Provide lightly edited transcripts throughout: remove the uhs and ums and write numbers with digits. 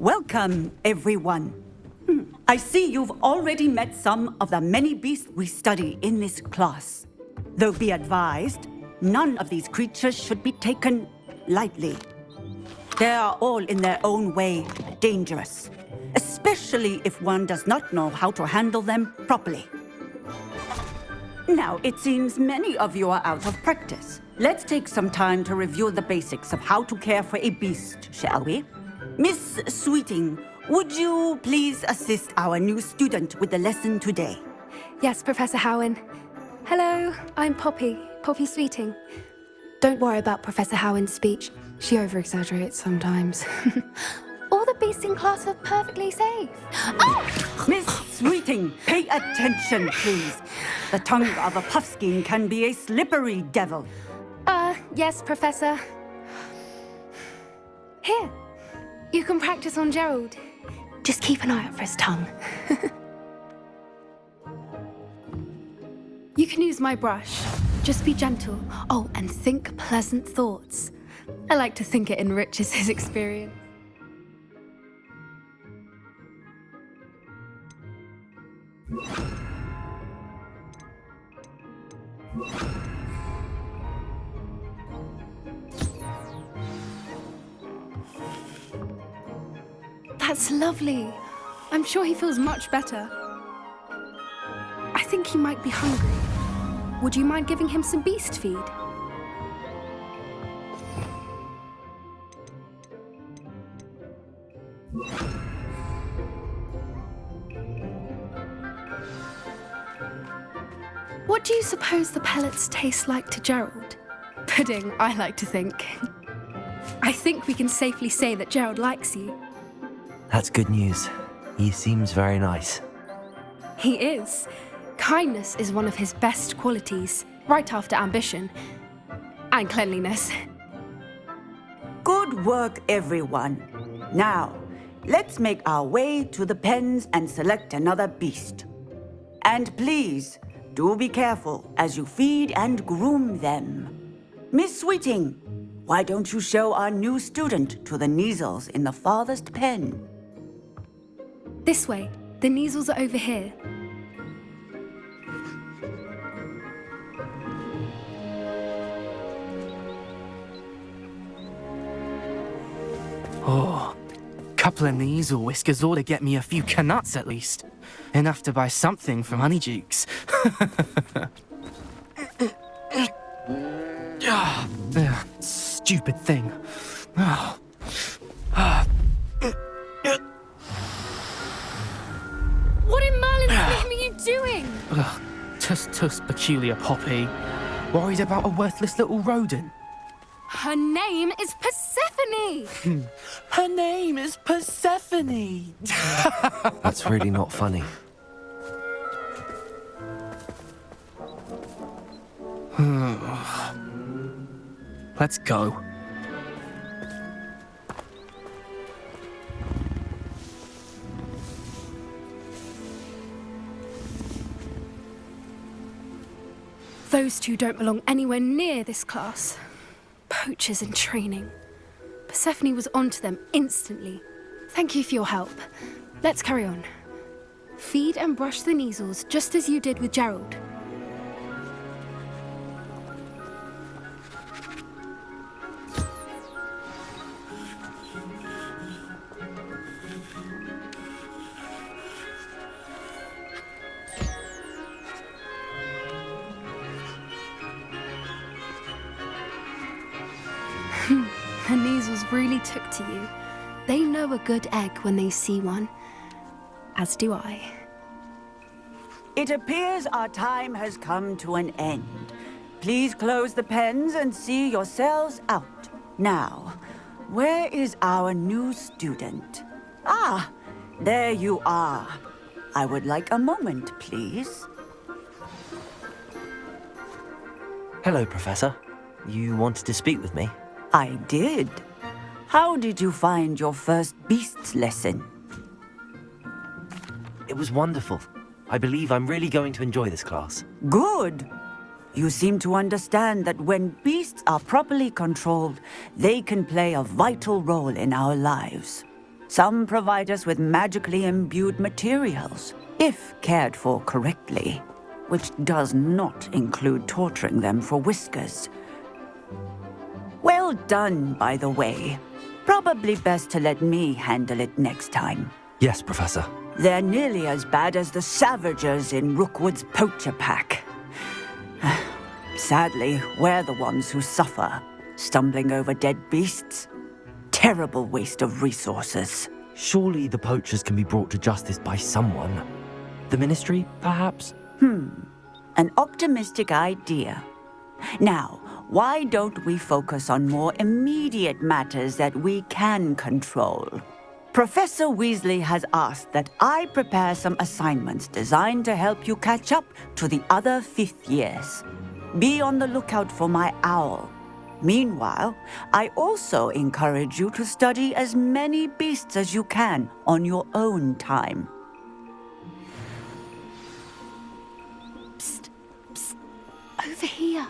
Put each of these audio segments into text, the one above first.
Welcome, everyone. I see you've already met some of the many beasts we study in this class. Though be advised, none of these creatures should be taken lightly. They are all in their own way dangerous, especially if one does not know how to handle them properly. Now, it seems many of you are out of practice. Let's take some time to review the basics of how to care for a beast, shall we? Miss Sweeting, would you please assist our new student with the lesson today? Yes, Professor Howin. Hello, I'm Poppy Sweeting. Don't worry about Professor Howin's speech. She over-exaggerates sometimes. All the beasts in class are perfectly safe. Oh! Miss Sweeting, pay attention, please. The tongue of a puffskein can be a slippery devil. Yes, Professor. Here, you can practice on Gerald. Just keep an eye out for his tongue. You can use my brush. Just be gentle. Oh, and think pleasant thoughts. I like to think it enriches his experience. That's lovely. I'm sure he feels much better. I think he might be hungry. Would you mind giving him some beast feed? What do you suppose the pellets taste like to Gerald? Pudding, I like to think. I think we can safely say that Gerald likes you. That's good news. He seems very nice. He is. Kindness is one of his best qualities, right after ambition. And cleanliness. Good work, everyone. Now, let's make our way to the pens and select another beast. And please, do be careful as you feed and groom them. Miss Sweeting, why don't you show our new student to the Neasels in the farthest pen? This way. The Neasels are over here. Oh, couple of Neasel whiskers ought to get me a few canuts at least. Enough to buy something from Honeydukes. Stupid thing. Oh. What in Merlin's name are you doing? Tuss, peculiar Poppy. Worried about a worthless little rodent. Her name is Persephone! Her name is Persephone! That's really not funny. Let's go. Those two don't belong anywhere near this class. Poachers in training. Persephone was onto them instantly. Thank you for your help. Let's carry on. Feed and brush the Neasels just as you did with Gerald. The Neasels really took to you. They know a good egg when they see one. As do I. It appears our time has come to an end. Please close the pens and see yourselves out. Now, where is our new student? Ah, there you are. I would like a moment, please. Hello, Professor. You wanted to speak with me? I did. How did you find your first beasts lesson? It was wonderful. I believe I'm really going to enjoy this class. Good. You seem to understand that when beasts are properly controlled, they can play a vital role in our lives. Some provide us with magically imbued materials, if cared for correctly, which does not include torturing them for whiskers. Well done, by the way. Probably best to let me handle it next time. Yes, Professor. They're nearly as bad as the Savagers in Rookwood's Poacher pack. Sadly, we're the ones who suffer, stumbling over dead beasts. Terrible waste of resources. Surely the poachers can be brought to justice by someone. The Ministry, perhaps? An optimistic idea. Now, why don't we focus on more immediate matters that we can control? Professor Weasley has asked that I prepare some assignments designed to help you catch up to the other 5th years. Be on the lookout for my owl. Meanwhile, I also encourage you to study as many beasts as you can on your own time. Psst, psst, over here.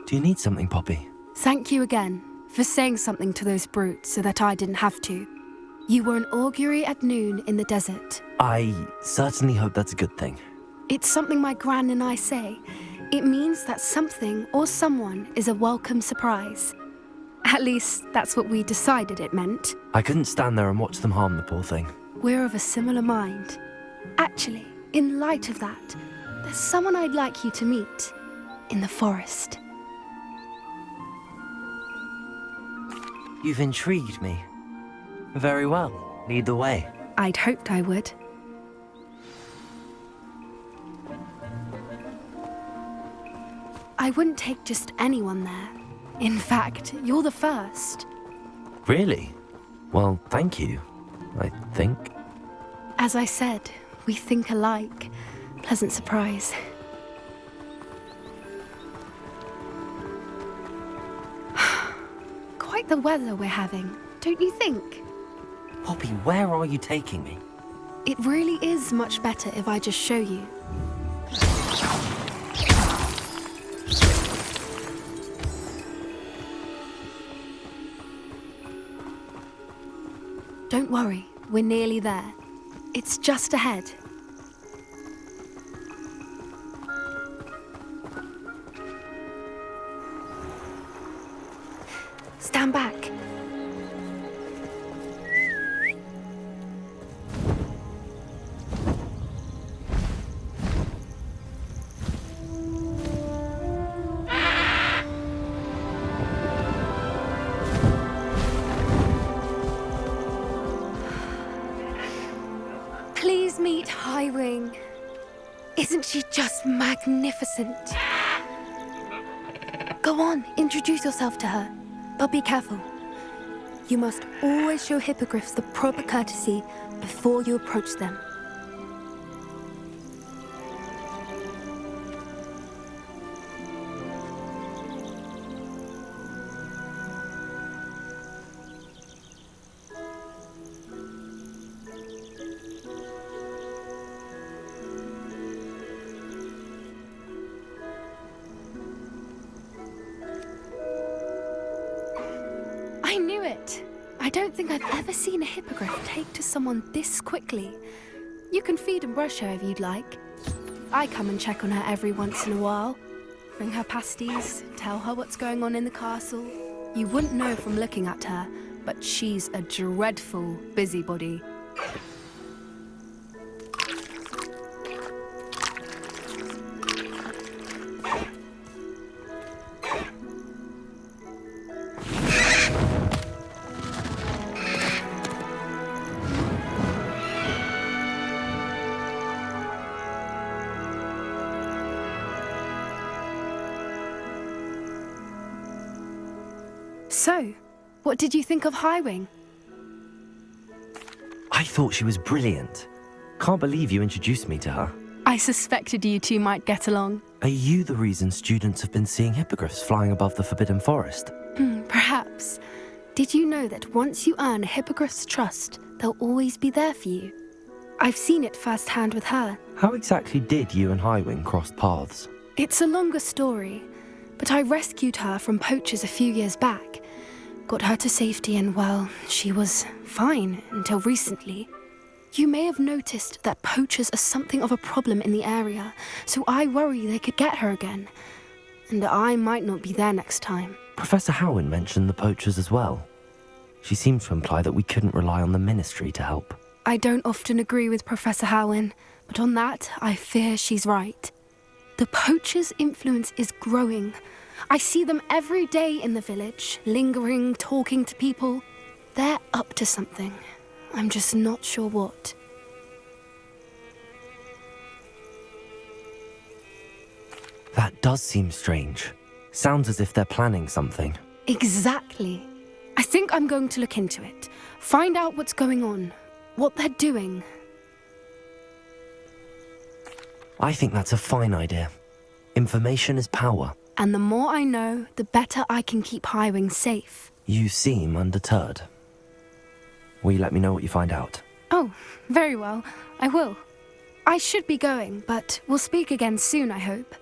Do you need something, Poppy? Thank you again for saying something to those brutes so that I didn't have to. You were an augury at noon in the desert. I certainly hope that's a good thing. It's something my gran and I say. It means that something or someone is a welcome surprise. At least, that's what we decided it meant. I couldn't stand there and watch them harm the poor thing. We're of a similar mind. Actually, in light of that, there's someone I'd like you to meet in the forest. You've intrigued me. Very well. Lead the way. I'd hoped I would. I wouldn't take just anyone there. In fact, you're the first. Really? Well, thank you, I think. As I said, we think alike. Pleasant surprise. Quite the weather we're having, don't you think? Poppy, where are you taking me? It really is much better if I just show you. Don't worry, we're nearly there. It's just ahead. Stand back. Please meet Highwing. Isn't she just magnificent? Go on, introduce yourself to her. But be careful. You must always show hippogriffs the proper courtesy before you approach them. I knew it! I don't think I've ever seen a hippogriff take to someone this quickly. You can feed and brush her if you'd like. I come and check on her every once in a while. Bring her pasties, tell her what's going on in the castle. You wouldn't know from looking at her, but she's a dreadful busybody. So, what did you think of Highwing? I thought she was brilliant. Can't believe you introduced me to her. I suspected you two might get along. Are you the reason students have been seeing hippogriffs flying above the Forbidden Forest? Perhaps. Did you know that once you earn a hippogriff's trust, they'll always be there for you? I've seen it firsthand with her. How exactly did you and Highwing cross paths? It's a longer story, but I rescued her from poachers a few years back. got her to safety and, well, she was fine until recently. You may have noticed that poachers are something of a problem in the area, so I worry they could get her again. And I might not be there next time. Professor Howin mentioned the poachers as well. She seemed to imply that we couldn't rely on the Ministry to help. I don't often agree with Professor Howin, but on that, I fear she's right. The poachers' influence is growing. I see them every day in the village, lingering, talking to people. They're up to something. I'm just not sure what. That does seem strange. Sounds as if they're planning something. Exactly. I think I'm going to look into it. Find out what's going on, what they're doing. I think that's a fine idea. Information is power. And the more I know, the better I can keep Highwing safe. You seem undeterred. Will you let me know what you find out? Oh, very well. I will. I should be going, but we'll speak again soon, I hope.